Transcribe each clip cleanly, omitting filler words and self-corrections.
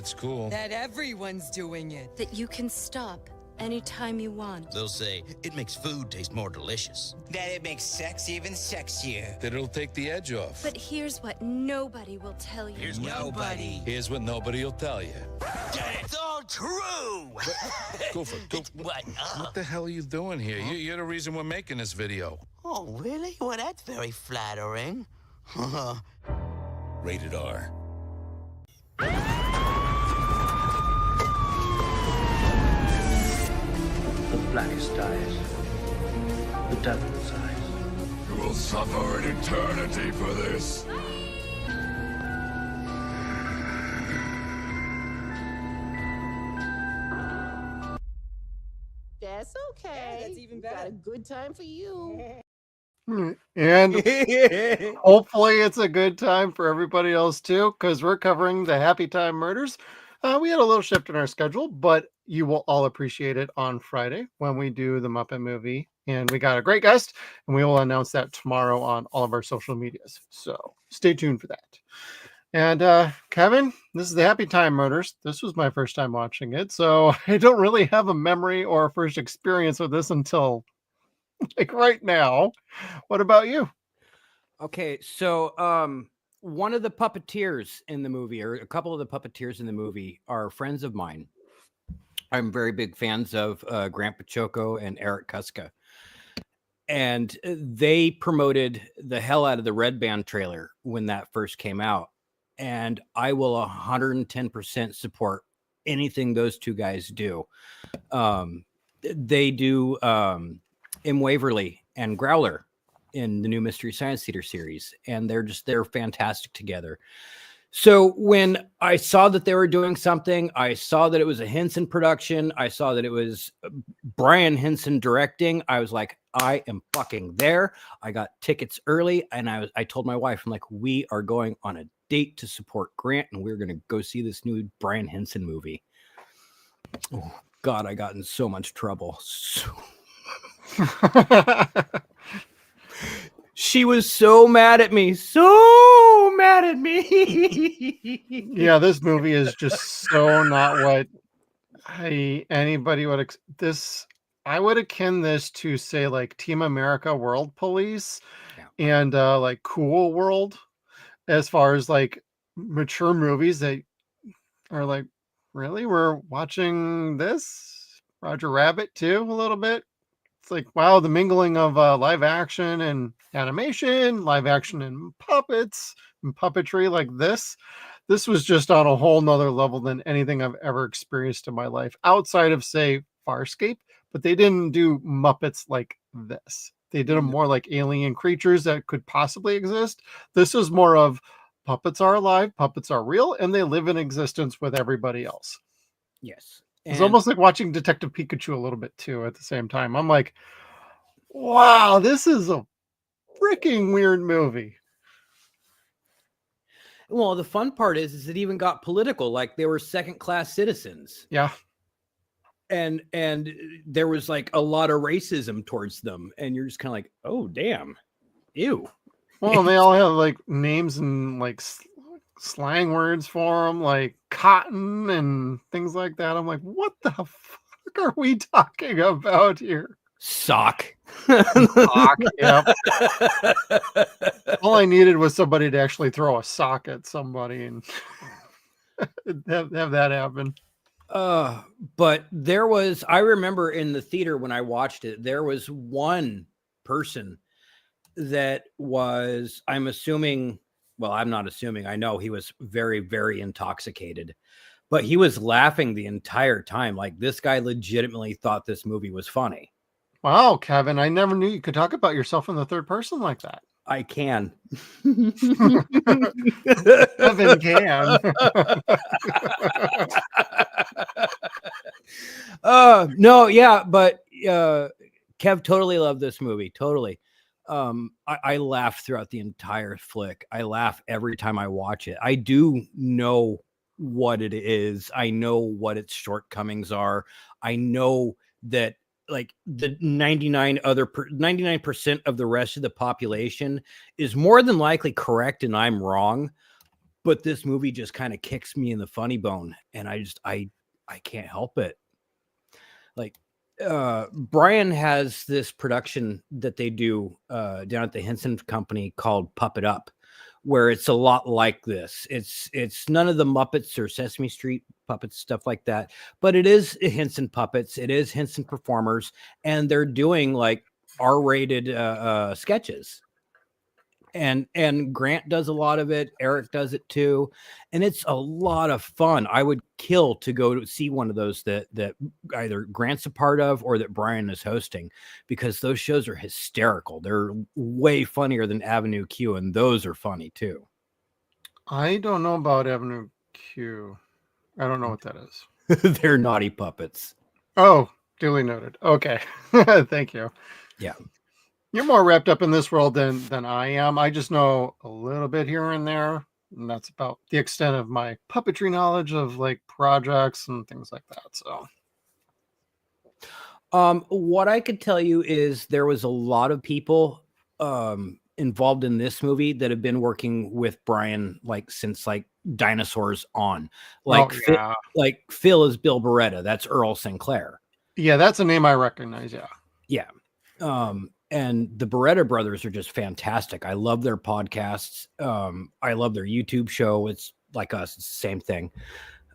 it's cool. That everyone's doing it. That you can stop anytime you want. They'll say it makes food taste more delicious. That it makes sex even sexier. That it'll take the edge off. But here's what nobody will tell you. Here's nobody. Here's what nobody will tell you. It's all true. Go for it. Go. What? What the hell are you doing here? You're the reason we're making this video. Oh, really? Well, that's very flattering. Rated R. The blackest eyes, the devil's eyes. You will suffer an eternity for this. That's okay. Yeah, that's even better. Got a good time for you. And hopefully it's a good time for everybody else too, because we're covering the Happy Time Murders. We had a little shift in our schedule, but you will all appreciate it on Friday when we do the Muppet movie. And we got a great guest, and we will announce that tomorrow on all of our social medias. So stay tuned for that. And Kevin, this is the Happy Time Murders. This was my first time watching it, so I don't really have a memory or a first experience with this until like right now. What about you? Okay, so one of the puppeteers in the movie, or a couple of the puppeteers in the movie, are friends of mine. I'm very big fans of Grant Pachoco and Eric Kuska. And they promoted the hell out of the Red Band trailer when that first came out. And I will 110% support anything those two guys do. They do M. Waverly and Growler in the new Mystery Science Theater series, and they're fantastic together. So when I saw that they were doing something, I saw that it was a Henson production, I saw that it was Brian Henson directing, I was like, I am fucking there. I got tickets early, and I told my wife, I'm like, we are going on a date to support Grant, and we're going to go see this new Brian Henson movie. Oh God, I got in so much trouble. She was so mad at me. So mad at me. Yeah, this movie is just so not what anybody would I would akin this to, say, like Team America World Police and like Cool World, as far as like mature movies that are like, really? We're watching this? Roger Rabbit too, a little bit. It's like, wow, the mingling of live action and animation, live action and puppets and puppetry like this. This was just on a whole nother level than anything I've ever experienced in my life, outside of, say, Farscape. But they didn't do Muppets like this. They did them more like alien creatures that could possibly exist. This is more of puppets are alive, puppets are real, and they live in existence with everybody else. Yes. It's almost like watching Detective Pikachu a little bit too at the same time. I'm like, wow, this is a freaking weird movie. Well, the fun part is it even got political. Like, they were second-class citizens. Yeah. And there was like a lot of racism towards them. And you're just kind of like, oh, damn. Ew. Well, and they all have like names and like slang words for them, like cotton and things like that. I'm like, what the fuck are we talking about here? Sock. Sock, yep. All I needed was somebody to actually throw a sock at somebody and have that happen. But I remember in the theater when I watched it, there was one person that was, I'm not assuming, I know he was very, very intoxicated, but he was laughing the entire time. Like, this guy legitimately thought this movie was funny. Wow, Kevin, I never knew you could talk about yourself in the third person like that. I can. Kevin can. No, yeah, but Kev totally loved this movie. Totally. I laugh throughout the entire flick. I laugh every time I watch it. I do know what it is. I know what its shortcomings are. I know that like the 99% of the rest of the population is more than likely correct and I'm wrong. but this movie just kind of kicks me in the funny bone, and I can't help it. Like, Brian has this production that they do down at the Henson company called Puppet Up, where it's a lot like this. It's none of the Muppets or Sesame Street puppets, stuff like that, but it is Henson puppets. It is Henson performers, and they're doing like R-rated sketches. And Grant does a lot of it. Eric does it too, and it's a lot of fun. I would kill to go to see one of those that either Grant's a part of or that Brian is hosting, because those shows are hysterical. They're way funnier than Avenue Q, and those are funny too. I don't know about Avenue Q. I don't know what that is. They're naughty puppets. Oh, duly noted. Okay. Thank you. Yeah. You're more wrapped up in this world than I am. I just know a little bit here and there, and that's about the extent of my puppetry knowledge of like projects and things like that. So, what I could tell you is there was a lot of people involved in this movie that have been working with Brian like since like dinosaurs on. Like, Phil is Bill Beretta. That's Earl Sinclair. Yeah, that's a name I recognize. Yeah. Yeah. And the Beretta brothers are just fantastic. I love their podcasts. I love their YouTube show. It's like us, it's the same thing.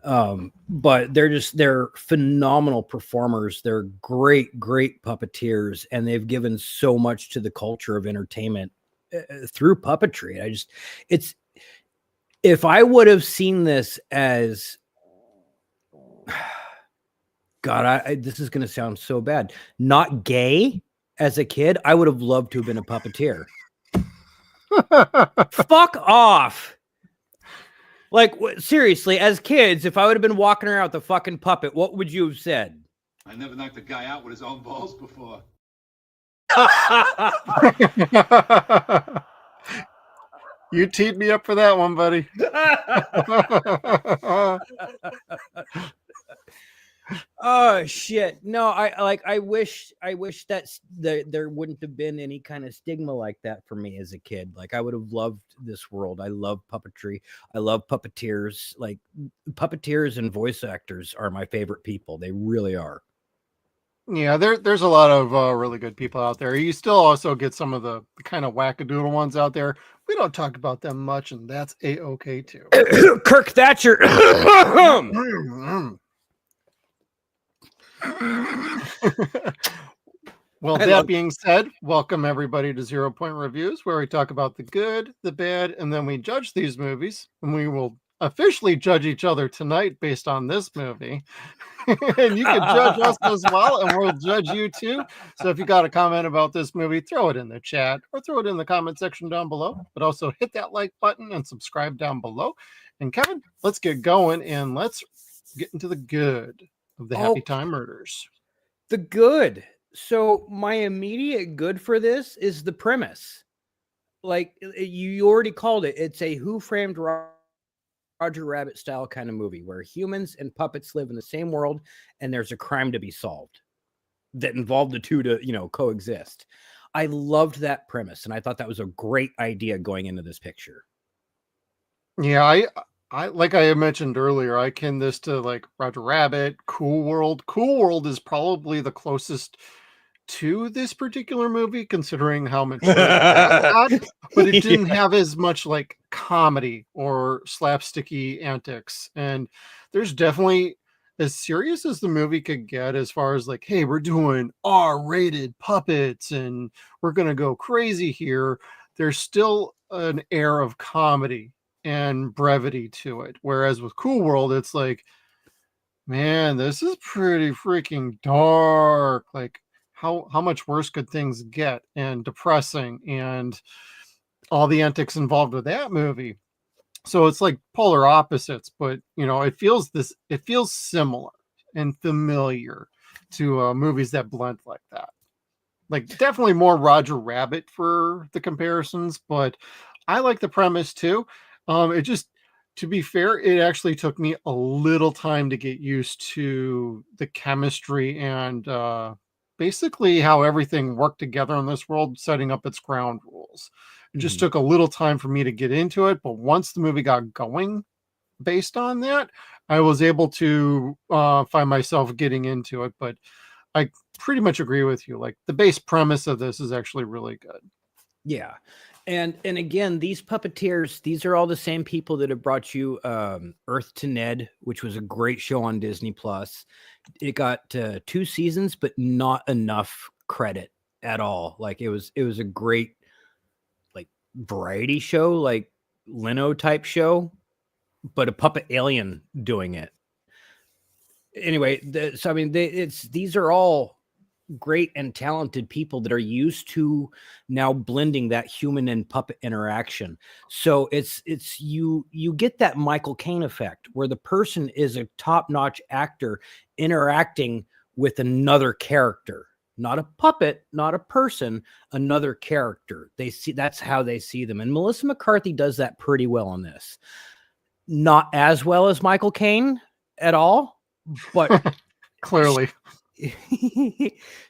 But they're phenomenal performers. They're great puppeteers, and they've given so much to the culture of entertainment through puppetry. If I would have seen this as, God, this is going to sound so bad, not gay as a kid, I would have loved to have been a puppeteer. Fuck off. Like, seriously, as kids, if I would have been walking around with a fucking puppet, what would you have said? I never knocked a guy out with his own balls before. You teed me up for that one, buddy. Oh shit. No, I wish that there wouldn't have been any kind of stigma like that for me as a kid. Like, I would have loved this world. I love puppetry. I love puppeteers. Like, puppeteers and voice actors are my favorite people. They really are. Yeah, there's a lot of really good people out there. You still also get some of the kind of wackadoodle ones out there. We don't talk about them much, and that's A-okay too. Kirk Thatcher. Well, that being said, welcome everybody to 0 Point Reviews, where we talk about the good, the bad, and then we judge these movies. And we will officially judge each other tonight based on this movie. And you can judge us as well, and we'll judge you too. So if you got a comment about this movie, throw it in the chat or throw it in the comment section down below. But also hit that like button and subscribe down below. And Kevin, let's get going and let's get into the good of the Happy Time Murders. The good. So my immediate good for this is the premise. Like, you already called it. It's a Who Framed Roger Rabbit style kind of movie where humans and puppets live in the same world, and there's a crime to be solved that involved the two to, coexist. I loved that premise, and I thought that was a great idea going into this picture. Yeah, I like I mentioned earlier, I akin this to like Roger Rabbit, Cool World. Cool World is probably the closest to this particular movie, considering how much it had, but it didn't have as much like comedy or slapsticky antics. And there's definitely, as serious as the movie could get, as far as like, hey, we're doing R-rated puppets and we're gonna go crazy here, there's still an air of comedy and brevity to it. Whereas with Cool World, it's like, man, this is pretty freaking dark. Like, how much worse could things get, and depressing, and all the antics involved with that movie. So it's like polar opposites, but it feels similar and familiar to movies that blend like that. Like, definitely more Roger Rabbit for the comparisons, but I like the premise too. It just, to be fair, it actually took me a little time to get used to the chemistry and basically how everything worked together in this world, setting up its ground rules. originals. It just took a little time for me to get into it, but once the movie got going based on that, I was able to find myself getting into it. But I pretty much agree with you. Like the base premise of this is actually really good. Yeah. And again, these puppeteers, these are all the same people that have brought you Earth to Ned, which was a great show on Disney Plus. It got 2 seasons, but not enough credit at all. Like it was a great like variety show, like Leno type show, but a puppet alien doing it. Anyway, so I mean, these are all great and talented people that are used to now blending that human and puppet interaction. So it's you get that Michael Caine effect where the person is a top-notch actor interacting with another character, not a puppet, not a person, another character. That's how they see them. And Melissa McCarthy does that pretty well on this. Not as well as Michael Caine at all, but clearly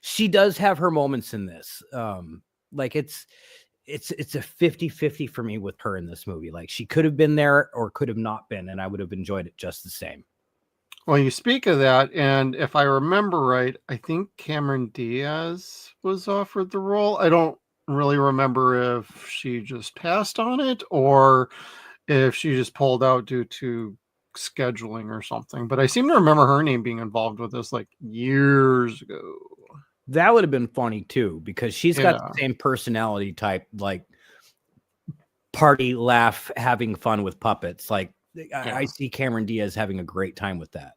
she does have her moments in this. Like it's a 50-50 for me with her in this movie. Like she could have been there or could have not been, and I would have enjoyed it just the same. Well, you speak of that, and if I remember right, I think Cameron Diaz was offered the role. I don't really remember if she just passed on it or if she just pulled out due to scheduling or something, but I seem to remember her name being involved with this like years ago. That would have been funny too, because she's got the same personality type, like party, laugh, having fun with puppets. Like I see Cameron Diaz having a great time with that.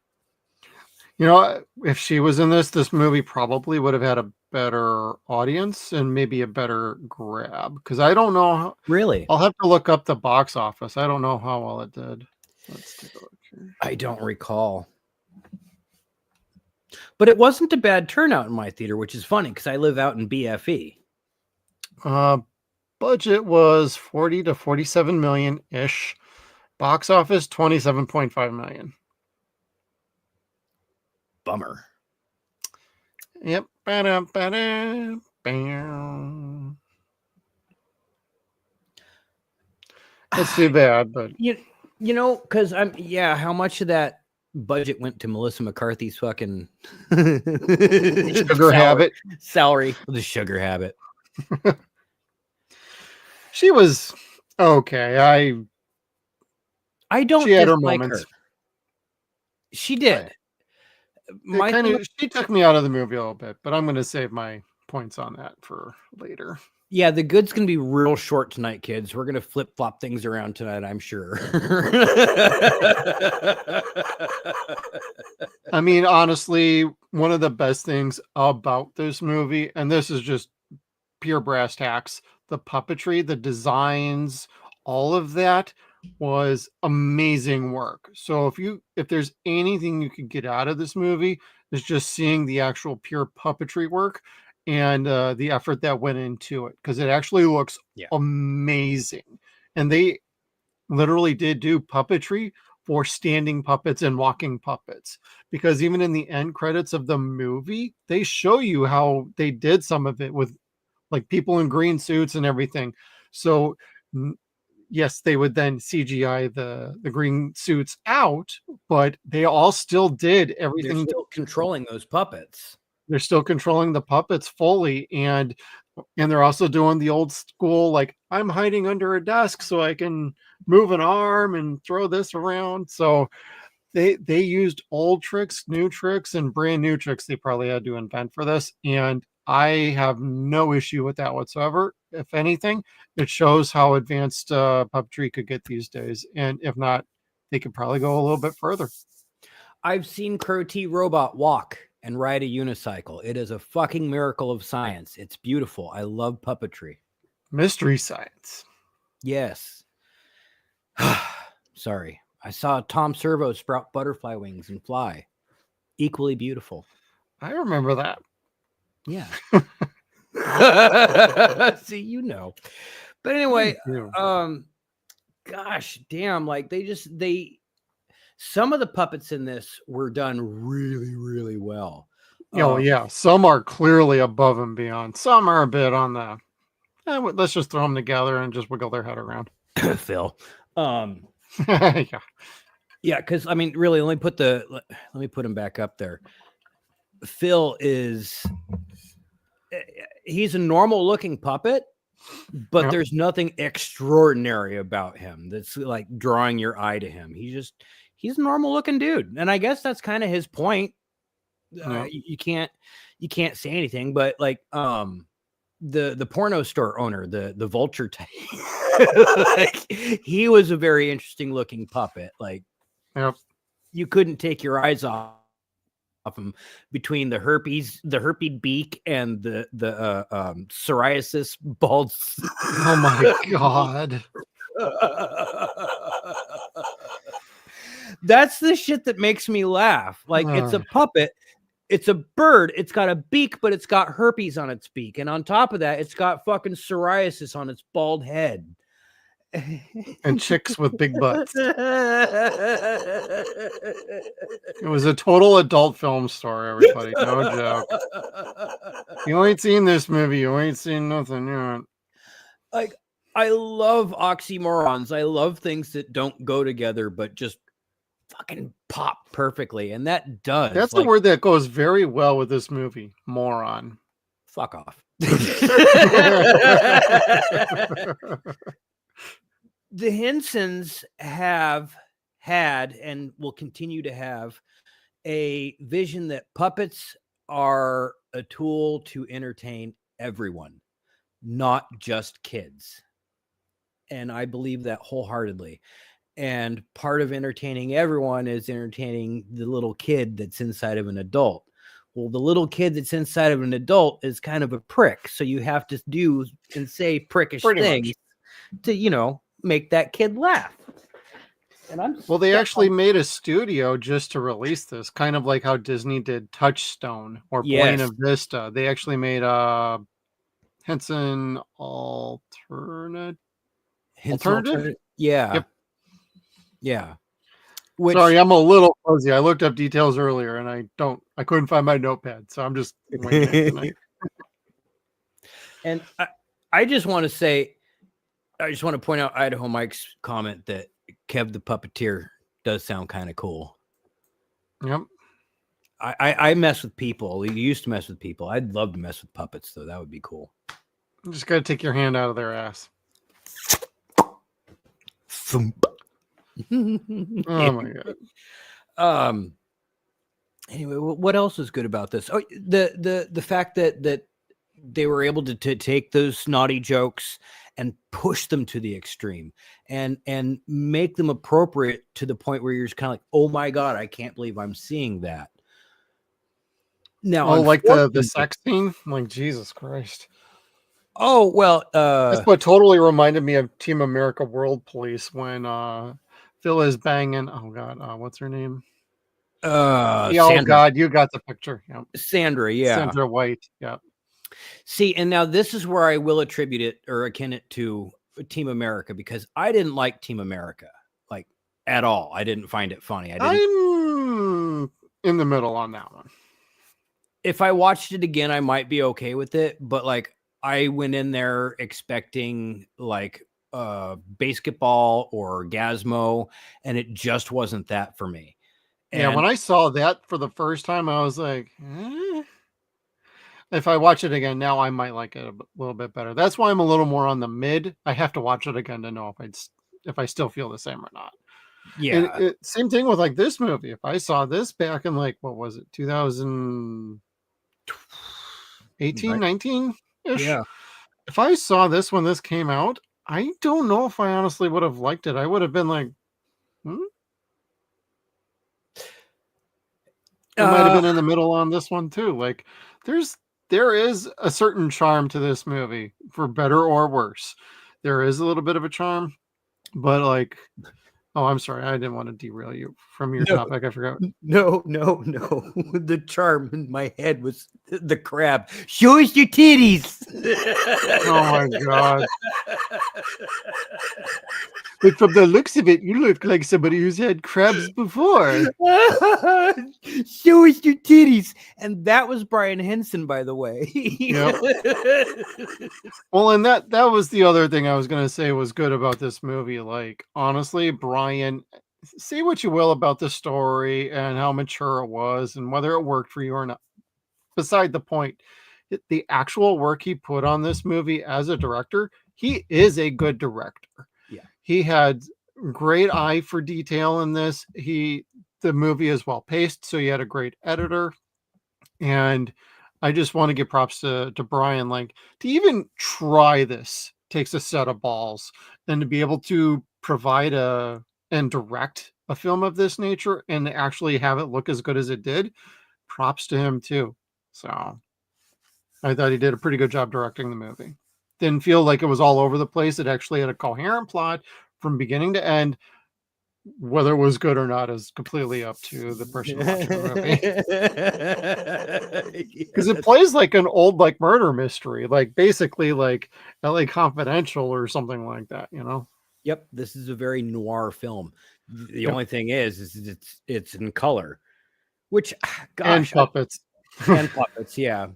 You know, if she was in this movie probably would have had a better audience and maybe a better grab, because I don't know really. I'll have to look up the box office. I don't know how well it did. Let's take a look here. I don't recall. But it wasn't a bad turnout in my theater, which is funny because I live out in BFE. Budget was 40 to 47 million-ish. Box office, 27.5 million. Bummer. Yep. Ba-dum. It's too bad, but you know, because how much of that budget went to Melissa McCarthy's fucking sugar habit? Salary, the sugar habit. She was okay. I don't she had her dislike moments. Her. She did. She took me out of the movie a little bit, but I'm going to save my points on that for later. Yeah, the good's going to be real short tonight, kids. We're going to flip-flop things around tonight, I'm sure. I mean, honestly, one of the best things about this movie, and this is just pure brass tacks, the puppetry, the designs, all of that was amazing work. So if there's anything you could get out of this movie, is just seeing the actual pure puppetry work and the effort that went into it, because it actually looks amazing. And they literally did do puppetry for standing puppets and walking puppets, because even in the end credits of the movie, they show you how they did some of it with like people in green suits and everything. So yes, they would then CGI the green suits out, but they all still did everything. They're still controlling those puppets. They're still controlling the puppets fully, and they're also doing the old school, like, I'm hiding under a desk so I can move an arm and throw this around. So they used old tricks, new tricks, and brand new tricks they probably had to invent for this. And I have no issue with that whatsoever. If anything, it shows how advanced puppetry could get these days. And if not, they could probably go a little bit further. I've seen Crow T Robot walk and ride a unicycle. It is a fucking miracle of science. It's beautiful. I love puppetry. Mystery science. Yes. Sorry. I saw Tom Servo sprout butterfly wings and fly. Equally beautiful. I remember that. Yeah. See, you know. But anyway, gosh damn, like some of the puppets in this were done really, really well. Oh, yeah. Some are clearly above and beyond. Some are a bit on the let's just throw them together and just wiggle their head around. Phil. Yeah. Yeah, because I mean, really, let me put him back up there. Phil he's a normal looking puppet, but Yep. there's nothing extraordinary about him that's like drawing your eye to him. He's a normal looking dude, and I guess that's kind of his point. You can't say anything, but like the porno store owner, the vulture type, like, he was a very interesting looking puppet. Like, Yep. you couldn't take your eyes off him between the herped beak and the psoriasis bald. Oh my God. That's the shit that makes me laugh. Like, it's a puppet, it's a bird, it's got a beak, but it's got herpes on its beak, and on top of that, it's got fucking psoriasis on its bald head. And chicks with big butts. It was a total adult film story, everybody. No joke. You ain't seen this movie. You ain't seen nothing yet. Like, I love oxymorons. I love things that don't go together, but just fucking pop perfectly. And that does. That's the word that goes very well with this movie. Moron. Fuck off. The Hensons have had and will continue to have a vision that puppets are a tool to entertain everyone, not just kids. And I believe that wholeheartedly. And part of entertaining everyone is entertaining the little kid that's inside of an adult. Well, the little kid that's inside of an adult is kind of a prick. So you have to do and say prickish things to, make that kid laugh. And they actually made a studio just to release this, kind of like how Disney did Touchstone or Buena Vista. They actually made Henson alternative. Yeah. Yep. Yeah. Sorry, I'm a little fuzzy. I looked up details earlier and I couldn't find my notepad, so I'm just And I just want to point out Idaho Mike's comment that Kev the Puppeteer does sound kind of cool. Yep. I mess with people. You used to mess with people. I'd love to mess with puppets, though. That would be cool. You just got to take your hand out of their ass. Thump. Oh my God. Anyway, what else is good about this? Oh, the fact that they were able to take those naughty jokes and push them to the extreme and make them appropriate to the point where you're just kind of like, oh my God, I can't believe I'm seeing that. Now, like the sex scene, like Jesus Christ. Oh, well, that's what totally reminded me of Team America World Police when Phil is banging. Oh God, what's her name? Sandra. God, you got the picture. Yep. Sandra, yeah. Sandra White, yeah. See, and now this is where I will attribute it or akin it to Team America, because I didn't like Team America, like, at all. I didn't find it funny. I'm in the middle on that one. If I watched it again, I might be okay with it, but like, I went in there expecting like basketball or Gazmo, and it just wasn't that for me. And yeah, when I saw that for the first time, I was like, if I watch it again now, I might like it a little bit better. That's why I'm a little more on the mid. I have to watch it again to know if I still feel the same or not. Yeah. And same thing with like this movie. If I saw this back in like, what was it, 2018, 19 ish? Yeah. If I saw this when this came out, I don't know if I honestly would have liked it. I would have been like, I might have been in the middle on this one too. Like, there is a certain charm to this movie, for better or worse. There is a little bit of a charm, but like, oh, I'm sorry, I didn't want to derail you from your topic. I forgot. No. The charm in my head was the crab. Show us your titties. Oh my God. But from the looks of it, you look like somebody who's had crabs before. Show us your titties. And that was Brian Henson, by the way. Yep. Well, and that was the other thing I was going to say was good about this movie. Like, honestly, Brian, say what you will about the story and how mature it was and whether it worked for you or not. Beside the point, the actual work he put on this movie as a director, he is a good director. Yeah. He had great eye for detail in this. The movie is well paced, so he had a great editor. And I just want to give props to Brian. Like, to even try this takes a set of balls, and to be able to provide and direct a film of this nature and actually have it look as good as it did, props to him too. So I thought he did a pretty good job directing the movie. Didn't feel like it was all over the place. It actually had a coherent plot from beginning to end. Whether it was good or not is completely up to the person watching the movie. Because it plays like an old like murder mystery, like basically like LA Confidential or something like that, you know? Yep, this is a very noir film. The only thing is it's in color, which gosh, and puppets. And puppets, yeah.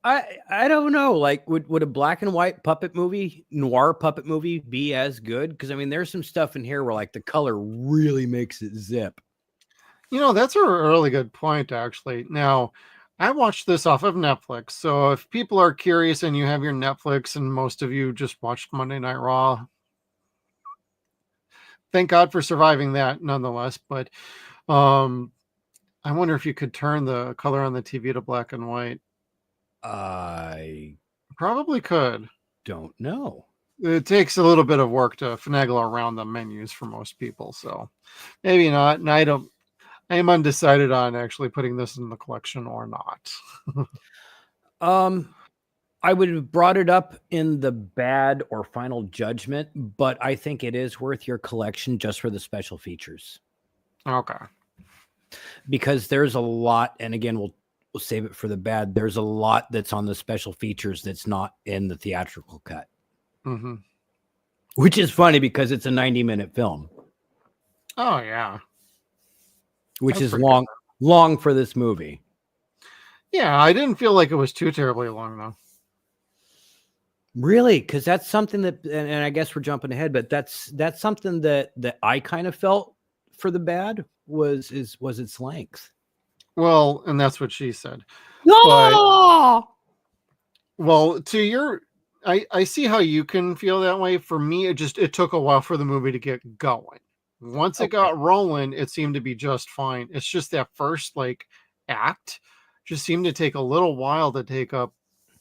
I don't know. Like, would a black and white puppet movie, noir puppet movie, be as good? Because I mean, there's some stuff in here where like the color really makes it zip. You know, that's a really good point, actually. Now, I watched this off of Netflix, so if people are curious and you have your Netflix, and most of you just watched Monday Night Raw, thank God for surviving that, nonetheless. But I wonder if you could turn the color on the TV to black and white. I probably could. Don't know. It takes a little bit of work to finagle around the menus for most people, so maybe not. And I am undecided on actually putting this in the collection or not. I would have brought it up in the bad or final judgment, but I think it is worth your collection just for the special features. Okay. Because there's a lot, and again, we'll save it for the bad. There's a lot that's on the special features that's not in the theatrical cut. Mm-hmm. Which is funny because it's a 90-minute film. Oh, yeah. Which is long for this movie. Yeah, I didn't feel like it was too terribly long, though. Really? Because that's something that, and I guess we're jumping ahead, but that's something that I kind of felt for the bad was its length. Well, and that's what she said. No! Well, I see how you can feel that way. For me, it took a while for the movie to get going. Once it got rolling, it seemed to be just fine. It's just that first like act just seemed to take a little while to take up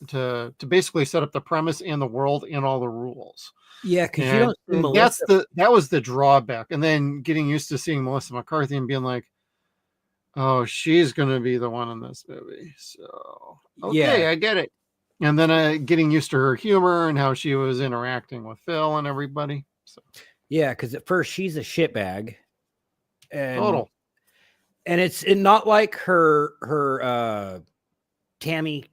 to basically set up the premise and the world and all the rules. Yeah, because you don't see Melissa. That was the drawback. And then getting used to seeing Melissa McCarthy and being like, oh, she's gonna be the one in this movie. So okay, yeah. I get it. And then getting used to her humor and how she was interacting with Phil and everybody. So yeah, because at first she's a shitbag. Total. And it's not like her Tammy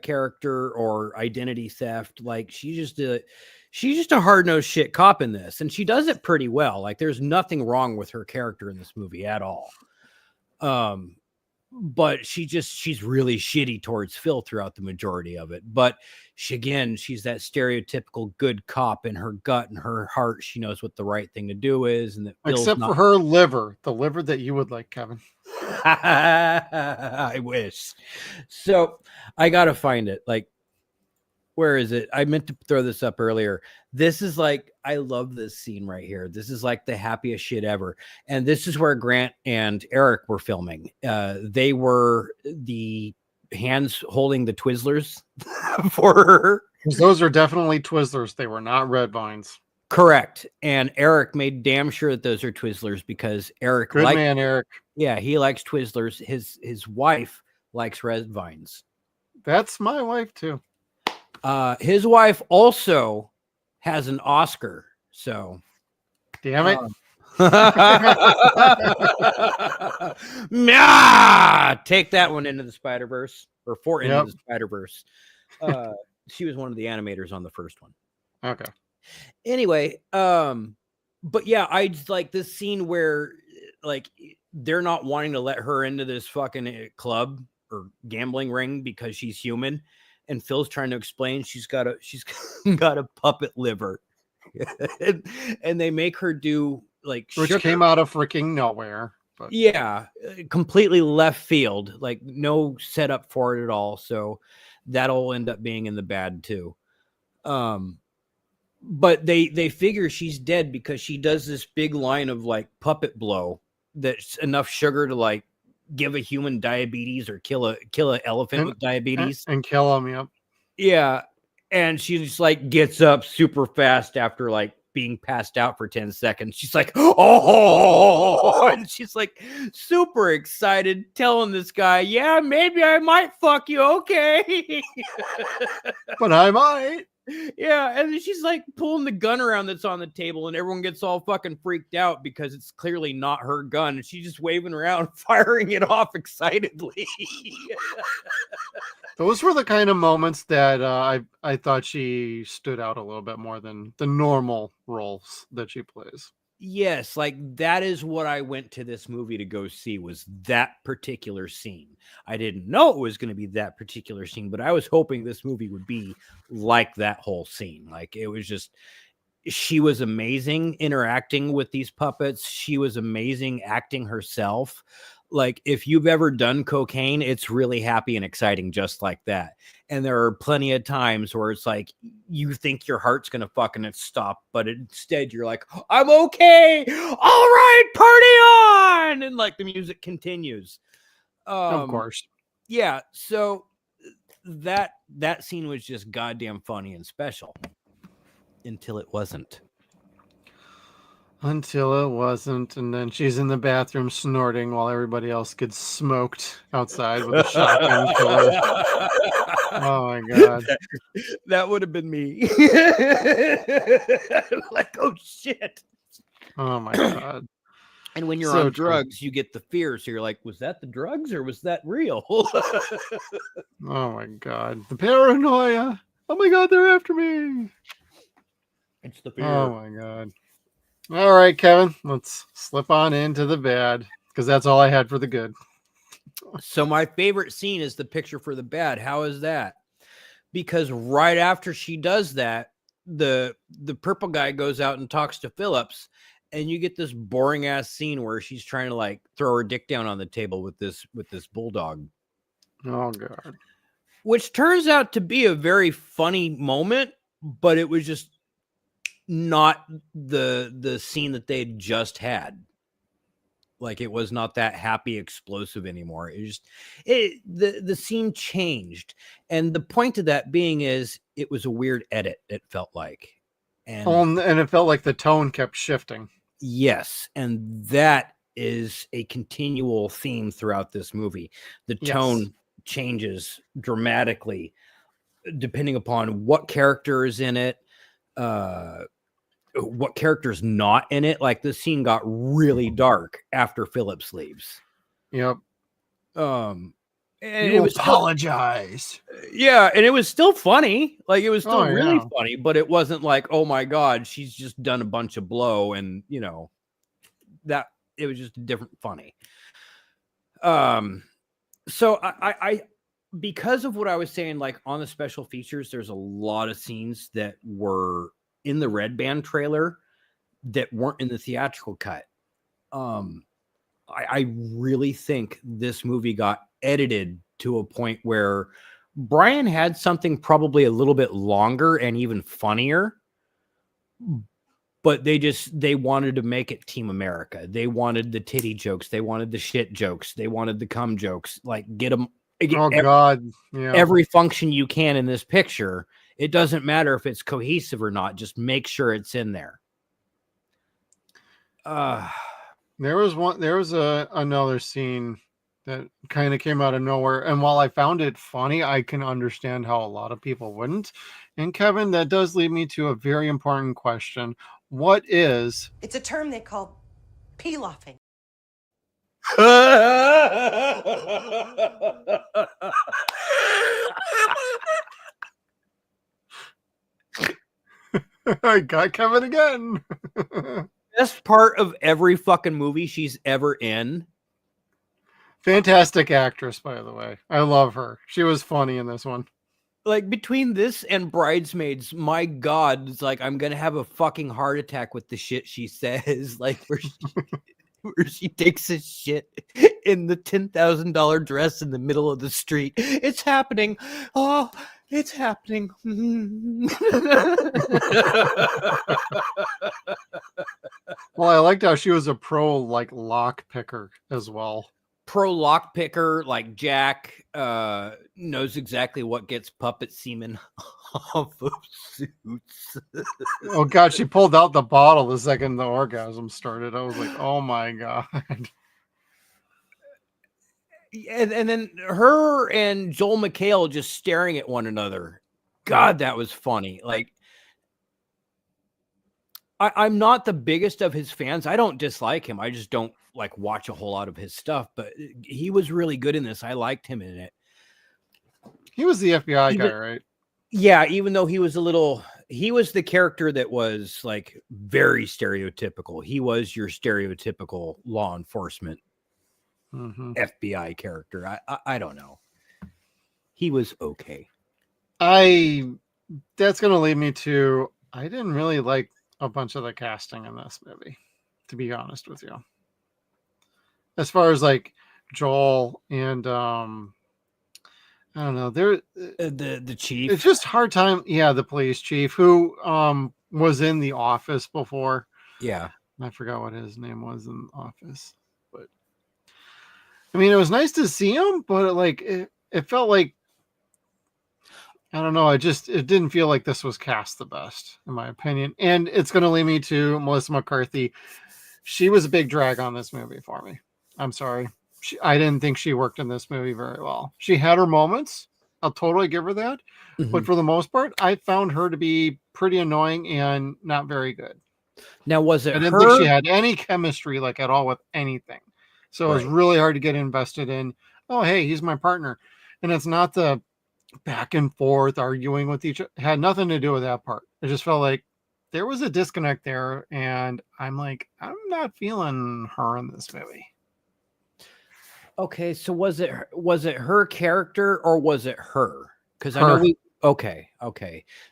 character or identity theft. Like she's just a hard-nosed shit cop in this, and she does it pretty well. Like there's nothing wrong with her character in this movie at all. But she's really shitty towards Phil throughout the majority of it. But she's that stereotypical good cop in her gut and her heart. She knows what the right thing to do is, and that except for her liver, the liver that you would like, Kevin. I wish. So I gotta find it. Like, where is it? I meant to throw this up earlier. This is like, I love this scene right here. This is like the happiest shit ever. And this is where Grant and Eric were filming. They were the hands holding the Twizzlers for her. Those are definitely Twizzlers. They were not red vines. Correct. And Eric made damn sure that those are Twizzlers because Eric Good man, Eric. Yeah, he likes Twizzlers. His wife likes red vines. That's my wife too. His wife also has an Oscar. So damn it. Take that one into the Spider-Verse or into the Spider-Verse. She was one of the animators on the first one. Okay. Anyway, but yeah, I just like this scene where like they're not wanting to let her into this fucking club or gambling ring because she's human, and Phil's trying to explain she's got a puppet liver, and they make her do like Which came out of freaking nowhere. But yeah, completely left field, like no setup for it at all. So that'll end up being in the bad too. But they figure she's dead because she does this big line of like puppet blow that's enough sugar to like give a human diabetes or kill an elephant with diabetes and kill him. Yep. Yeah, and she just like gets up super fast after like being passed out for 10 seconds. She's like, oh, and she's like super excited, telling this guy, yeah, maybe I might fuck you, okay. But I might. Yeah, and then she's like pulling the gun around that's on the table, and everyone gets all fucking freaked out because it's clearly not her gun, and she's just waving around, firing it off excitedly. Those were the kind of moments that I thought she stood out a little bit more than the normal roles that she plays. Yes, like that is what I went to this movie to go see, was that particular scene. I didn't know it was going to be that particular scene, but I was hoping this movie would be like that whole scene. Like it was just, she was amazing interacting with these puppets. She was amazing acting herself. Like if you've ever done cocaine, it's really happy and exciting just like that. And there are plenty of times where it's like you think your heart's gonna fucking stop, but instead you're like, I'm okay, all right, party on, and like the music continues. Of course. Yeah, so that scene was just goddamn funny and special until it wasn't. Until it wasn't, and then she's in the bathroom snorting while everybody else gets smoked outside with a shotgun killer. Oh my god. That would have been me. Like, oh shit. Oh my god. And when you're So on true. drugs, you get the fear. So you're like, was that the drugs or was that real? Oh my god. The paranoia. Oh my god, they're after me. It's the fear. Oh my god. All right, Kevin, let's slip on into the bad because that's all I had for the good. So my favorite scene is the picture for the bad. How is that? Because right after she does that, the purple guy goes out and talks to Phillips, and you get this boring ass scene where she's trying to like throw her dick down on the table with this bulldog. Oh god. Which turns out to be a very funny moment, but it was just not the scene that they'd just had. Like it was not that happy explosive anymore. It just the scene changed, and the point of that being is it was a weird edit. It felt like, and it felt like the tone kept shifting. Yes, and that is a continual theme throughout this movie. The tone changes dramatically depending upon what character is in it, what character's not in it. Like the scene got really dark after Phillips leaves. Yep. And you it was apologize. Yeah, and it was still funny. Like it was still really yeah. funny, but it wasn't like, oh my god, she's just done a bunch of blow, and you know that it was just different funny. So I because of what I was saying, like on the special features, there's a lot of scenes that were in the Red Band trailer that weren't in the theatrical cut. I really think this movie got edited to a point where Brian had something probably a little bit longer and even funnier, but they wanted to make it Team America. They wanted the titty jokes. They wanted the shit jokes. They wanted the cum jokes. Like get them. God. Yeah. Every function you can in this picture. It doesn't matter if it's cohesive or not. Just make sure it's in there. There was another scene that kind of came out of nowhere. And while I found it funny, I can understand how a lot of people wouldn't. And Kevin, that does lead me to a very important question. What is... It's a term they call peel-offing. I got Kevin again. Best part of every fucking movie she's ever in. Fantastic actress, by the way. I love her. She was funny in this one. Like between this and Bridesmaids, my God, it's like I'm gonna have a fucking heart attack with the shit she says. Like where she takes a shit in the $10,000 dress in the middle of the street. It's happening. Oh, it's happening. Well, I liked how she was a pro like lock picker as well. Pro lock picker, like Jack knows exactly what gets puppet semen off of suits. Oh god, she pulled out the bottle the second the orgasm started. I was like, oh my god. And then her and Joel McHale just staring at one another. God, that was funny. Like, I'm not the biggest of his fans. I don't dislike him. I just don't like watch a whole lot of his stuff. But he was really good in this. I liked him in it. He was the FBI guy, right? Yeah, even though he was the character that was like very stereotypical. He was your stereotypical law enforcement FBI character. I don't know. He was okay. That's gonna lead me to I didn't really like a bunch of the casting in this movie, to be honest with you. As far as like Joel and I don't know, the chief. It's just hard time. Yeah, the police chief who was in The Office before. Yeah, I forgot what his name was in The Office, but I mean, it was nice to see him, but it felt like I don't know. It didn't feel like this was cast the best, in my opinion. And it's going to lead me to Melissa McCarthy. She was a big drag on this movie for me. I'm sorry. I didn't think she worked in this movie very well. She had her moments. I'll totally give her that. But for the most part, I found her to be pretty annoying and not very good. Now, was it I didn't think she had any chemistry like at all with anything. So it was really hard to get invested in. Oh, hey, he's my partner. And it's not the back and forth arguing with each other. It had nothing to do with that part. It just felt like there was a disconnect there. And I'm like, I'm not feeling her in this movie. Okay, so was it her character or was it her? Because I know okay.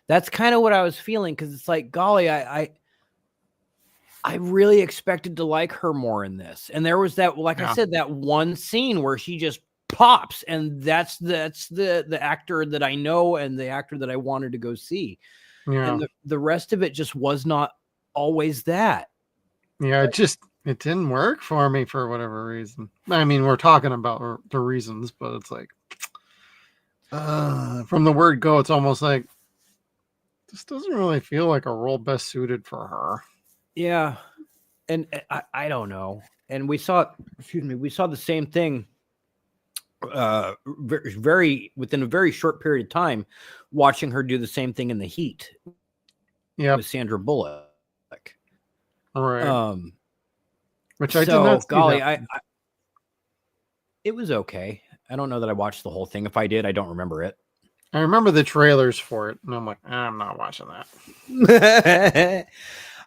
That's kind of what I was feeling, because it's like, golly, I really expected to like her more in this. And there was that, like I said, that one scene where she just pops, and that's the actor that I know and the actor that I wanted to go see. Yeah. And the rest of it just was not always that. Yeah, it didn't work for me for whatever reason. I mean, we're talking about the reasons, but it's like from the word go, it's almost like this doesn't really feel like a role best suited for her. Yeah. And I don't know. And we saw the same thing very within a very short period of time, watching her do the same thing in The Heat. Yeah. With Sandra Bullock. All right. Which I did not see. Golly, it was okay. I don't know that I watched the whole thing. If I did, I don't remember it. I remember the trailers for it, and I'm like, I'm not watching that.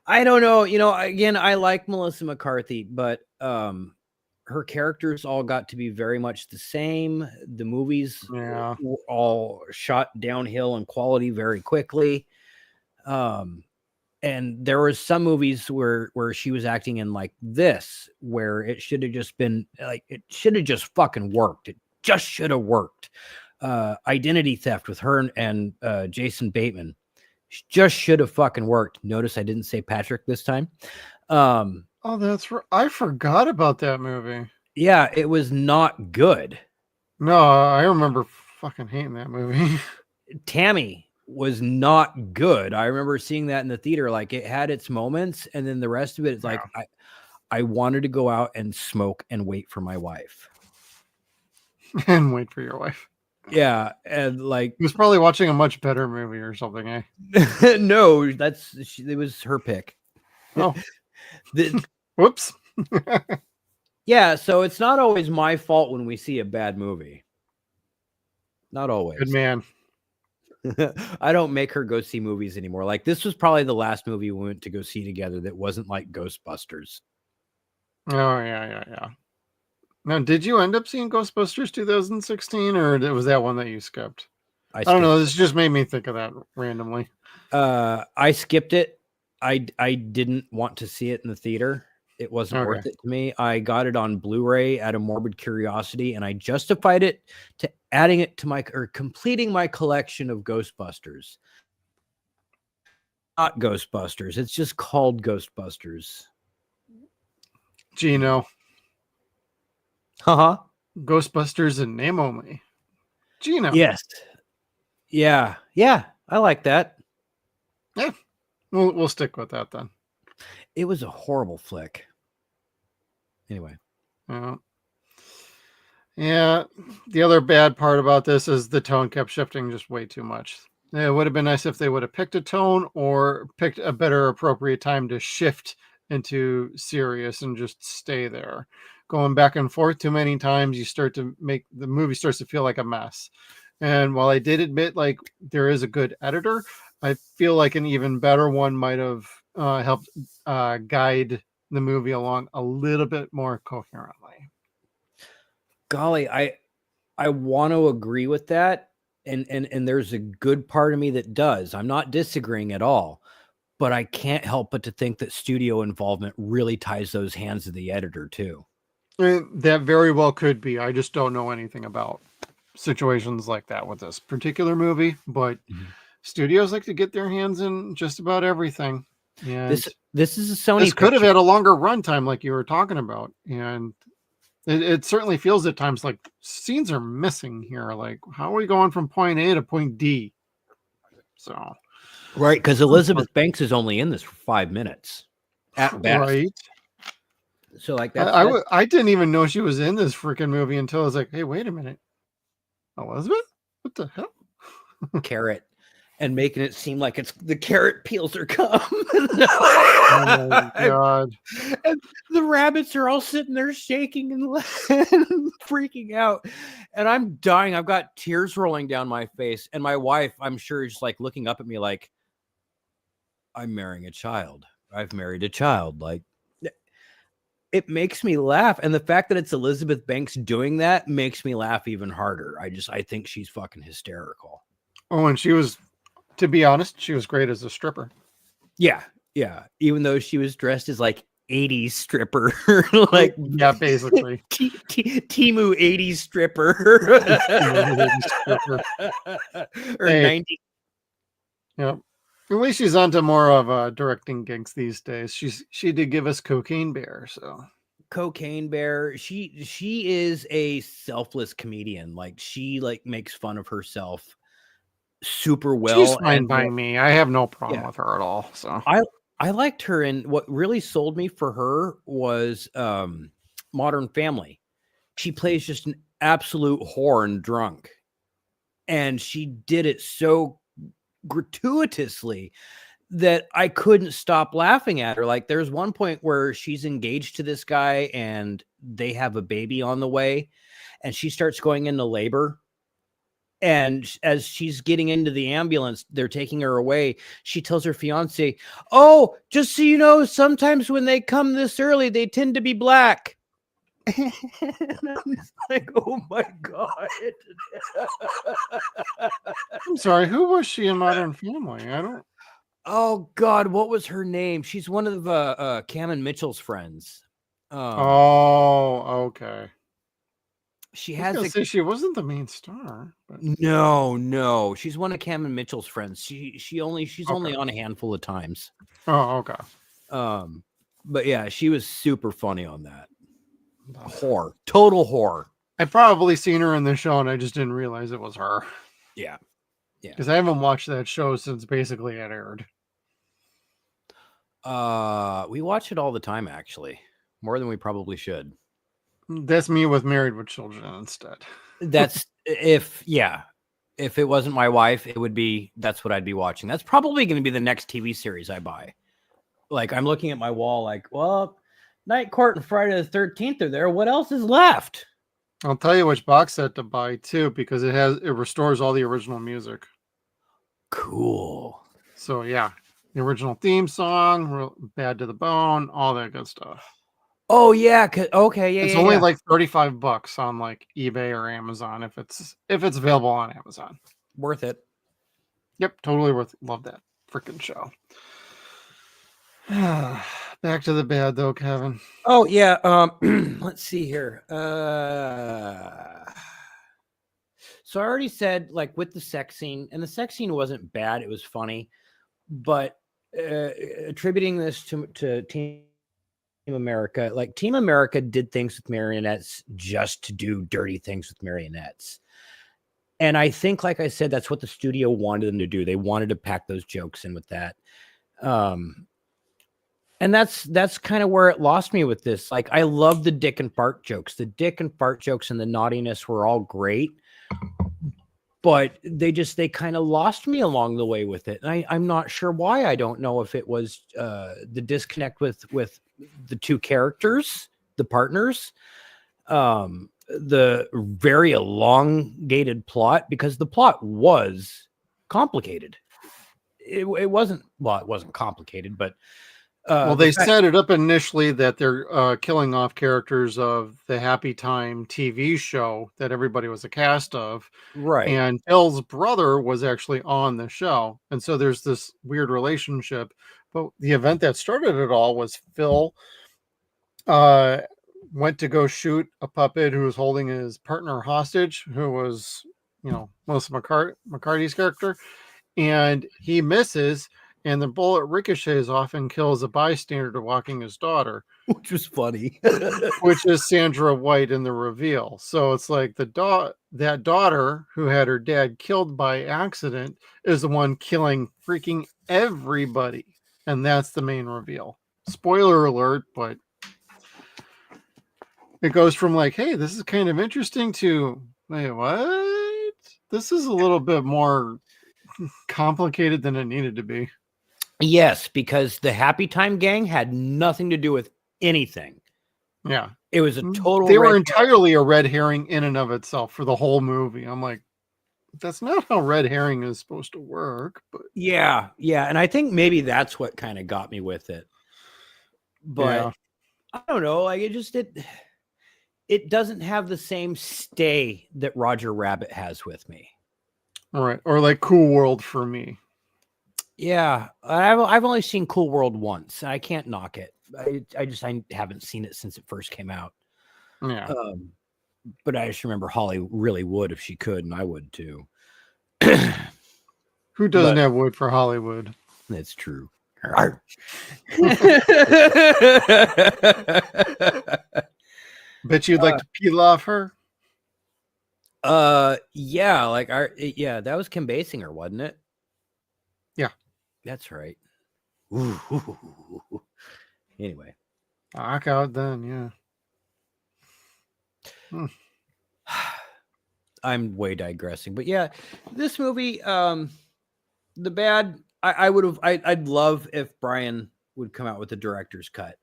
I don't know. Again, I like Melissa McCarthy, but her characters all got to be very much the same. The movies were all shot downhill in quality very quickly. And there were some movies where she was acting in like this, where it should have just been like, it should have just fucking worked. It just should have worked. Identity Theft with her and Jason Bateman just should have fucking worked. Notice I didn't say Patrick this time. Oh, that's right. I forgot about that movie. Yeah, it was not good. No, I remember fucking hating that movie. Tammy was not good. I remember seeing that in the theater. Like, it had its moments, and then the rest of it is like I wanted to go out and smoke and wait for my wife. And wait for your wife. Yeah, and like he was probably watching a much better movie or something, eh? No, it was her pick. Oh, whoops. Yeah, so it's not always my fault when we see a bad movie. Not always. Good man. I don't make her go see movies anymore. Like this was probably the last movie we went to go see together that wasn't like Ghostbusters. Oh yeah. Now, did you end up seeing Ghostbusters 2016, or was that one that you skipped? I don't know. This just made me think of that randomly. I skipped it. I didn't want to see it in the theater. It wasn't worth it to me. I got it on Blu-ray out of morbid curiosity, and I justified it to adding it to completing my collection of Ghostbusters. Not Ghostbusters. It's just called Ghostbusters. Gino. Ghostbusters in name only. Gino. Yes. Yeah. I like that. Yeah. We'll stick with that then. It was a horrible flick. Anyway. Yeah. The other bad part about this is the tone kept shifting just way too much. It would have been nice if they would have picked a tone or picked a better appropriate time to shift into serious and just stay there. Going back and forth too many times, the movie starts to feel like a mess. And while I did admit like there is a good editor, I feel like an even better one might have helped guide the movie along a little bit more coherently. Golly, I want to agree with that. And there's a good part of me that does. I'm not disagreeing at all, but I can't help but to think that studio involvement really ties those hands of the editor too. That very well could be. I just don't know anything about situations like that with this particular movie, but studios like to get their hands in just about everything. And this is a Sony. This could have had a longer runtime, like you were talking about, and it certainly feels at times like scenes are missing here. Like, how are we going from point A to point D? So, right, because Elizabeth Banks is only in this for 5 minutes at best. Right. So, like that, I didn't even know she was in this freaking movie until I was like, "Hey, wait a minute, Elizabeth? What the hell?" Carrot. And making it seem like it's the carrot peels are come. Oh my God. And the rabbits are all sitting there shaking and freaking out. And I'm dying. I've got tears rolling down my face. And my wife, I'm sure, is like looking up at me like, I'm marrying a child. I've married a child. Like, it makes me laugh. And the fact that it's Elizabeth Banks doing that makes me laugh even harder. I think she's fucking hysterical. Oh, and she was, to be honest, she was great as a stripper. Yeah. Even though she was dressed as like 80s stripper, like yeah, basically Timu 80s stripper, or 90. Yeah, at least she's onto more of directing gigs these days. She did give us Cocaine Bear, so Cocaine Bear. She is a selfless comedian. Like she makes fun of herself super well. She's fine by me. I have no problem with her at all. So I liked her, and what really sold me for her was Modern Family. She plays just an absolute whore and drunk, and she did it so gratuitously that I couldn't stop laughing at her. Like there's one point where she's engaged to this guy and they have a baby on the way, and she starts going into labor. And as she's getting into the ambulance, they're taking her away. She tells her fiance, "Oh, just so you know, sometimes when they come this early, they tend to be black." And I'm just like, oh my God. I'm sorry, who was she in Modern Family? I don't. Oh God, what was her name? She's one of Cam and Mitchell's friends. Oh, okay. She she wasn't the main star. But... No. She's one of Cam and Mitchell's friends. She's only on a handful of times. Oh, okay. But yeah, she was super funny on that. Whore. Total whore. I probably seen her in the show and I just didn't realize it was her. Yeah. Because I haven't watched that show since basically it aired. We watch it all the time, actually. More than we probably should. That's me with Married with Children instead. That's if it wasn't my wife, that's what I'd be watching. That's probably going to be the next TV series I buy. Like I'm looking at my wall like, well, Night Court and Friday the 13th are there. What else is left? I'll tell you which box set to buy too, because it restores all the original music. Cool. So yeah, the original theme song, Bad to the Bone, all that good stuff. Oh yeah, okay, yeah, It's yeah, only yeah. like $35 on like eBay or Amazon if it's available on Amazon. Worth it. Yep, totally worth it. Love that freaking show. Back to the bad though, Kevin. Oh yeah, let's see here. So I already said, like, with the sex scene, and the sex scene wasn't bad, it was funny, but attributing this to Team America, like Team America did things with marionettes just to do dirty things with marionettes. And I think, like I said, that's what the studio wanted them to do. They wanted to pack those jokes in with that. And that's kind of where it lost me with this. Like, I love the dick and fart jokes. The dick and fart jokes and the naughtiness were all great, but they kind of lost me along the way with it. And I'm not sure why. I don't know if it was the disconnect with the two characters, the partners, the very elongated plot, because the plot was complicated. It wasn't complicated, but well, they set it up initially that they're killing off characters of the Happy Time TV show that everybody was a cast of. Right. And Phil's brother was actually on the show. And so there's this weird relationship. But the event that started it all was Phil went to go shoot a puppet who was holding his partner hostage, who was, Melissa McCarthy's character. And he misses, and the bullet ricochets off and kills a bystander walking his daughter, which was funny, which is Sandra White in the reveal. So it's like that daughter who had her dad killed by accident is the one killing freaking everybody, and that's the main reveal. Spoiler alert, but it goes from like, hey, this is kind of interesting to, wait, what? This is a little bit more complicated than it needed to be. Yes, because the Happy Time gang had nothing to do with anything. Yeah. It was a total They were entirely a red herring in and of itself for the whole movie. I'm like, that's not how red herring is supposed to work. But yeah. And I think maybe that's what kind of got me with it. But I don't know, like it doesn't have the same stay that Roger Rabbit has with me. All right. Or like Cool World for me. Yeah, I've only seen Cool World once. I can't knock it. I haven't seen it since it first came out. Yeah. But I just remember Holly really would if she could, and I would too. Who doesn't have wood for Hollywood? That's true. Bet you'd like to peel off her? Yeah, that was Kim Basinger, wasn't it? Yeah. That's right. Ooh. Anyway. Knock out then, yeah. I'm way digressing. But yeah, this movie, the bad, I'd love if Brian would come out with a director's cut.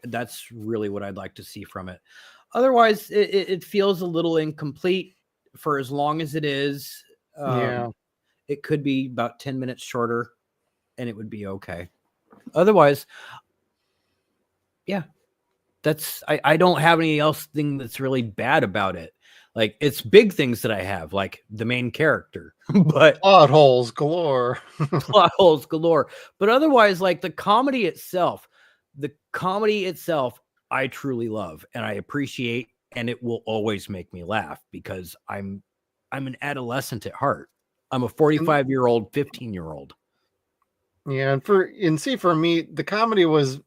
That's really what I'd like to see from it. Otherwise, it feels a little incomplete for as long as it is. It could be about 10 minutes shorter and it would be okay. Otherwise, yeah, I don't have any else thing that's really bad about it. Like, it's big things that I have, like the main character, but plot holes galore. But otherwise, like the comedy itself, I truly love and I appreciate, and it will always make me laugh because I'm an adolescent at heart. I'm a 45-year-old, 15-year-old. Yeah, and for me, the comedy was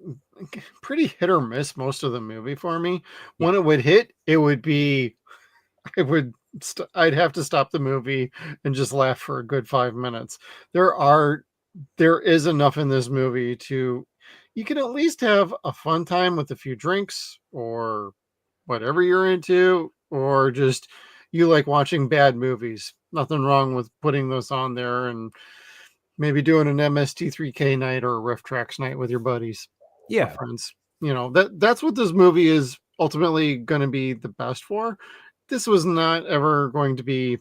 pretty hit or miss most of the movie for me. When it would hit, I'd have to stop the movie and just laugh for a good 5 minutes. There is enough in this movie you can at least have a fun time with a few drinks or whatever you're into, or just you like watching bad movies. Nothing wrong with putting those on there and maybe doing an MST3K night or a Riff Tracks night with your buddies. Yeah. Friends. That's what this movie is ultimately going to be the best for. This was not ever going to be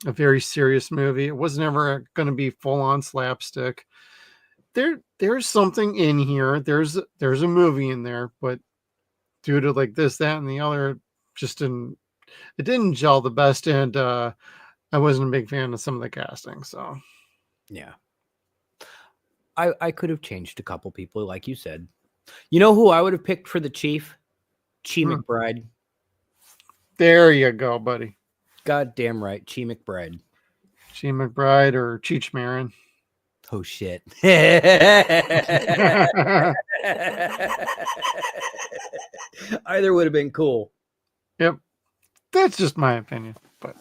a very serious movie. It was never going to be full on slapstick. There's something in here. There's a movie in there, but due to like this, that, and the other, it didn't gel the best, and I wasn't a big fan of some of the casting. So yeah, I could have changed a couple people, like you said. You know who I would have picked for the chief? Chi McBride. There you go, buddy. Goddamn right, Chi McBride. Chi McBride or Cheech Marin. Oh shit. Either would have been cool. Yep. That's just my opinion. But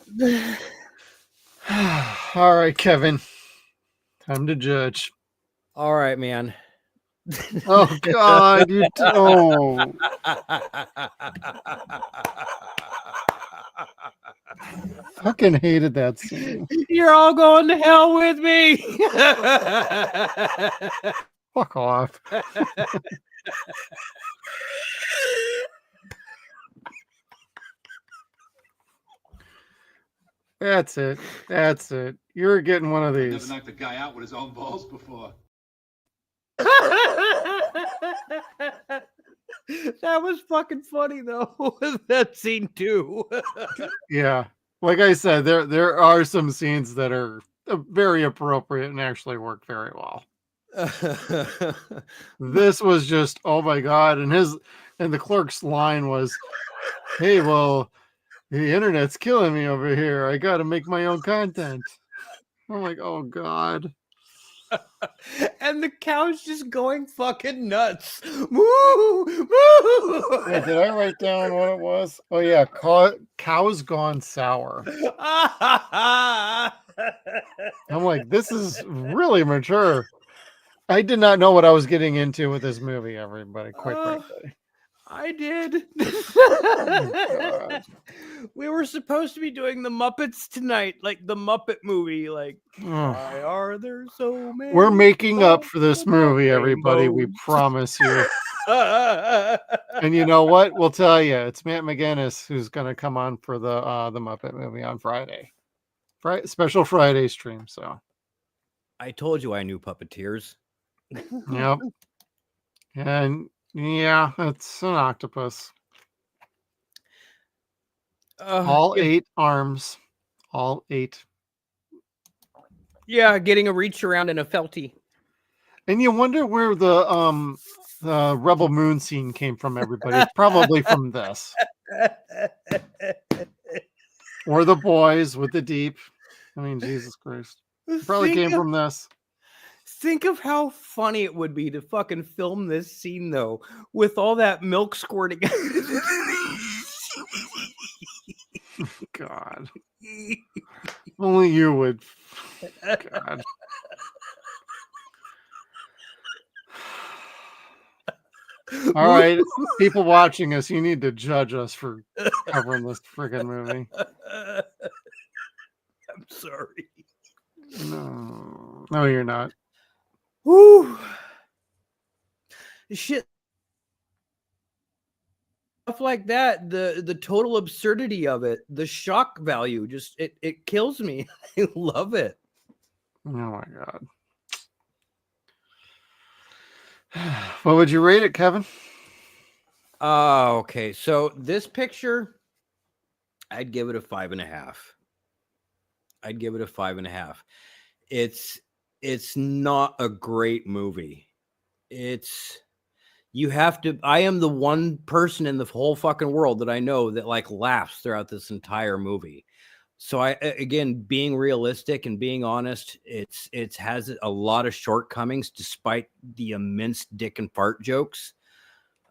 all right, Kevin. Time to judge. All right, man. Oh God, you don't. Fucking hated that scene. You're all going to hell with me. Fuck off. That's it. That's it. You're getting one of these. Never knocked a guy out with his own balls before. That was fucking funny though. That scene too. Yeah. Like I said, there are some scenes that are very appropriate and actually work very well. This was just, oh my God. And the clerk's line was, hey, well, the internet's killing me over here. I got to make my own content. I'm like, oh God. And the cow's just going fucking nuts. Moo, moo. Hey, did I write down what it was? Oh yeah, cow's gone sour. I'm like, this is really mature. I did not know what I was getting into with this movie, everybody, quite frankly. I did. Oh, we were supposed to be doing the Muppets tonight, like the Muppet movie. Like, why are there so many? We're making up for this movie, everybody. We promise you. And you know what? We'll tell you. It's Matt McGinnis who's going to come on for the Muppet movie on Friday. Special Friday stream. So I told you I knew puppeteers. Yep. And yeah, it's an octopus. All 8 arms. All 8. Yeah, getting a reach around in a felty. And you wonder where the Rebel Moon scene came from, everybody. It's probably from this. Or the boys with the deep. I mean, Jesus Christ. It probably came from this. Think of how funny it would be to fucking film this scene, though, with all that milk squirting. God. Only you would. God. All right, people watching us, you need to judge us for covering this friggin' movie. I'm sorry. No, you're not. Woo! Shit. Stuff like that, the total absurdity of it, the shock value, just it kills me. I love it. Oh my God. What would you rate it, Kevin? Okay. So this picture, I'd give it a 5.5. I'd give it a 5.5. It's not a great movie. I am the one person in the whole fucking world that I know that like laughs throughout this entire movie. So again, being realistic and being honest, it has a lot of shortcomings despite the immense dick and fart jokes.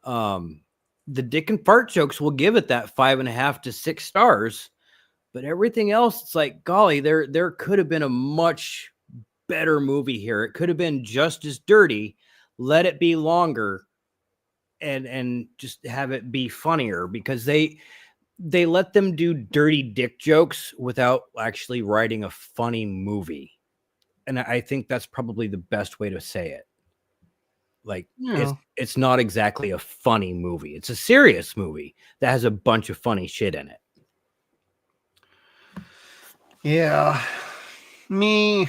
The dick and fart jokes will give it that 5.5 to 6 stars, but everything else, it's like, golly, there could have been a much better movie here. It could have been just as dirty, let it be longer, and just have it be funnier, because they let them do dirty dick jokes without actually writing a funny movie. And I think that's probably the best way to say it. Like, Yeah. it's not exactly a funny movie. It's a serious movie that has a bunch of funny shit in it. Yeah. Me.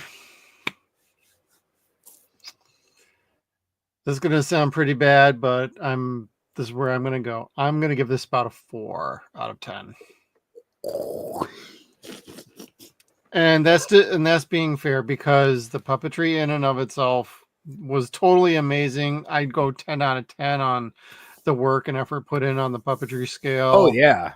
This is gonna sound pretty bad, but this is where I'm gonna go. I'm gonna give this about a 4 out of 10. And that's being fair because the puppetry in and of itself was totally amazing. I'd go 10 out of 10 on the work and effort put in on the puppetry scale. Oh yeah.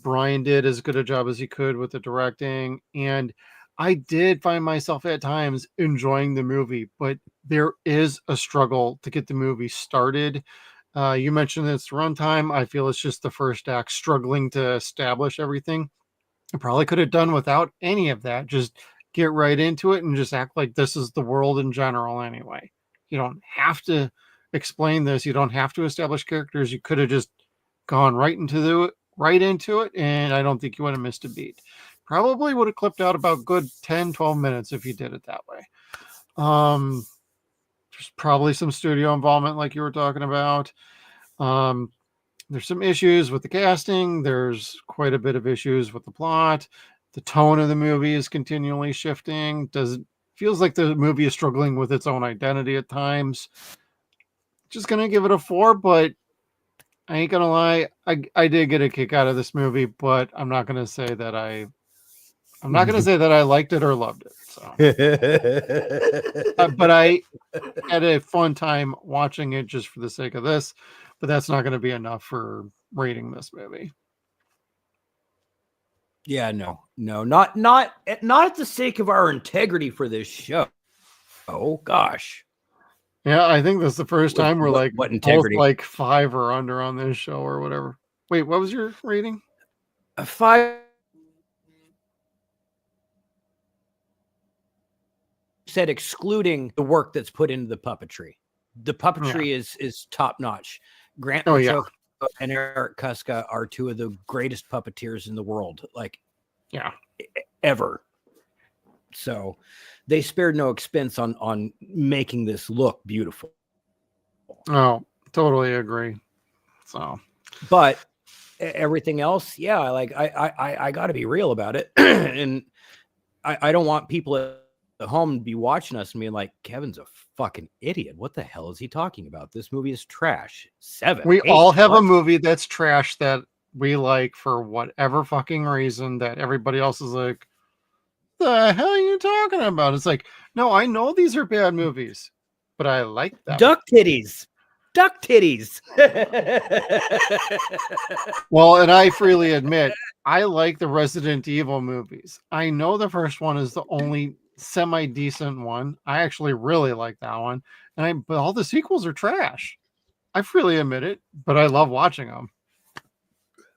Brian did as good a job as he could with the directing, and I did find myself at times enjoying the movie, but there is a struggle to get the movie started. You mentioned it's runtime. I feel it's just the first act struggling to establish everything. I probably could have done without any of that. Just get right into it and just act like this is the world in general anyway. You don't have to explain this. You don't have to establish characters. You could have just gone right into it, and I don't think you would have missed a beat. Probably would have clipped out about good 10, 12 minutes if you did it that way. There's probably some studio involvement like you were talking about. There's some issues with the casting. There's quite a bit of issues with the plot. The tone of the movie is continually shifting. Feels like the movie is struggling with its own identity at times. Just gonna give it a 4, but I ain't gonna lie. I did get a kick out of this movie, but I'm not gonna say that I liked it or loved it. So, but I had a fun time watching it just for the sake of this. But that's not going to be enough for rating this movie. Yeah, no, not at the sake of our integrity for this show. Oh gosh. Yeah, I think this is the first time we're what integrity? Both like 5 or under on this show or whatever. Wait, what was your rating? A 5. Said excluding the work that's put into the puppetry. The puppetry is top notch. Grant and Eric Kuska are two of the greatest puppeteers in the world, ever. So they spared no expense on making this look beautiful. Oh, totally agree. So, but everything else, I got to be real about it, and I don't want people at home to be watching us and being like, Kevin's a fucking idiot. What the hell is he talking about? This movie is trash. 7. We 8, all have what? a movie that's trash that we like for whatever fucking reason that everybody else is like, the hell are you talking about? It's like, no, I know these are bad movies, but I like them. Duck titties. Well, and I freely admit, I like the Resident Evil movies. I know the first one is the only semi-decent one. I actually really like that one. But all the sequels are trash. I freely admit it, but I love watching them.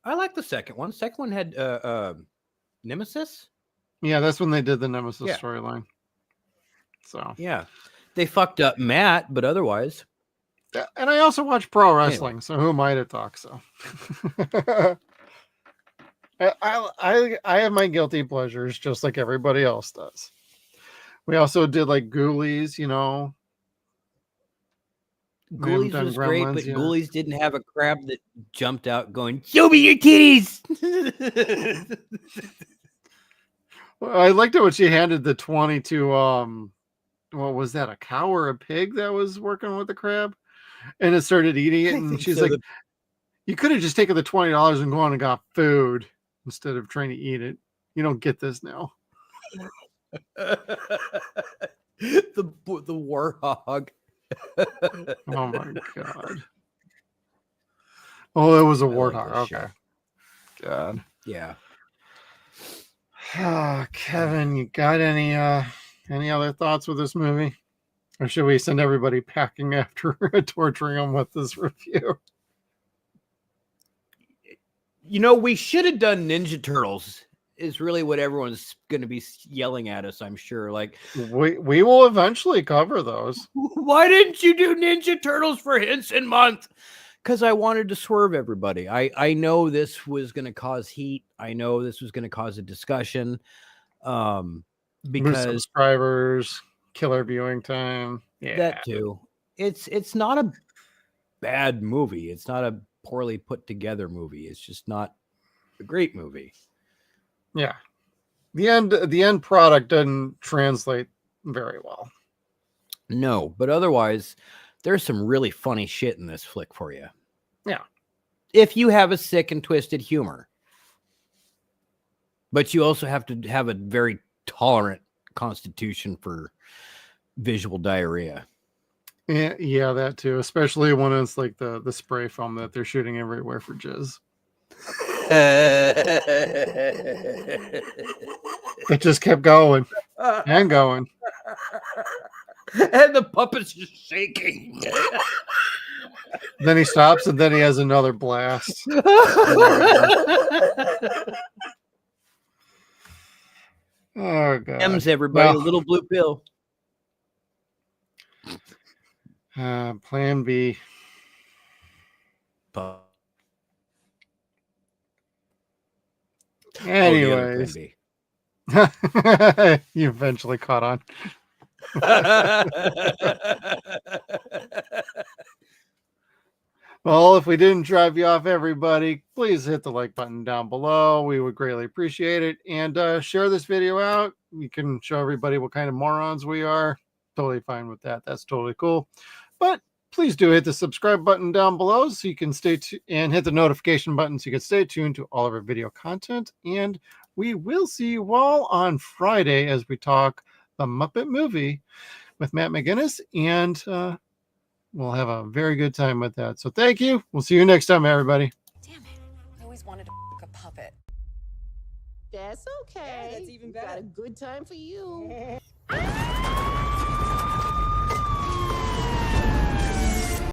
I like the second one. Second one had Nemesis. Yeah, that's when they did the Nemesis storyline. So yeah, they fucked up Matt, but otherwise. And I also watch pro wrestling, so who am I to talk? So I have my guilty pleasures just like everybody else does. We also did like Ghoulies, Ghoulies was great, but Ghoulies didn't have a crab that jumped out going, "Show me your titties." Well, I liked it when she handed the 20 to what was that, a cow or a pig that was working with the crab, and it started eating it, and she's like, "You could have just taken the $20 and gone and got food instead of trying to eat it. You don't get this now." the warthog. Oh my god! Oh, it was a warthog. Okay. God. Yeah. Kevin, you got any other thoughts with this movie, or should we send everybody packing after torturing them with this review? We should have done Ninja Turtles. Is really what everyone's going to be yelling at us, I'm sure. Like, we will eventually cover those. Why didn't you do Ninja Turtles for Henson month? Because I wanted to swerve everybody. I know this was going to cause heat. I know this was going to cause a discussion. Because subscribers, killer viewing time. Yeah, that too. It's not a bad movie. It's not a poorly put together movie. It's just not a great movie. Yeah. the end product doesn't translate very well. No, but otherwise, there's some really funny shit in this flick for you. Yeah. If you have a sick and twisted humor. But you also have to have a very tolerant constitution for visual diarrhea. Yeah, that too. Especially when it's like the spray foam that they're shooting everywhere for jizz. It just kept going and going. And the puppet's just shaking. Then he stops and then he has another blast. Oh god. M's everybody, a little blue pill. Plan B. Anyways. You eventually caught on. Well, if we didn't drive you off, everybody, please hit the like button down below. We would greatly appreciate it. And share this video out. You can show everybody what kind of morons we are. Totally fine with that. That's totally cool. But please do hit the subscribe button down below so you can and hit the notification button so you can stay tuned to all of our video content. And we will see you all on Friday as we talk the Muppet movie with Matt McGinnis. And we'll have a very good time with that. So thank you. We'll see you next time, everybody. Damn it. I always wanted to a puppet. That's okay. Yeah, that's even Got better. a good time for you.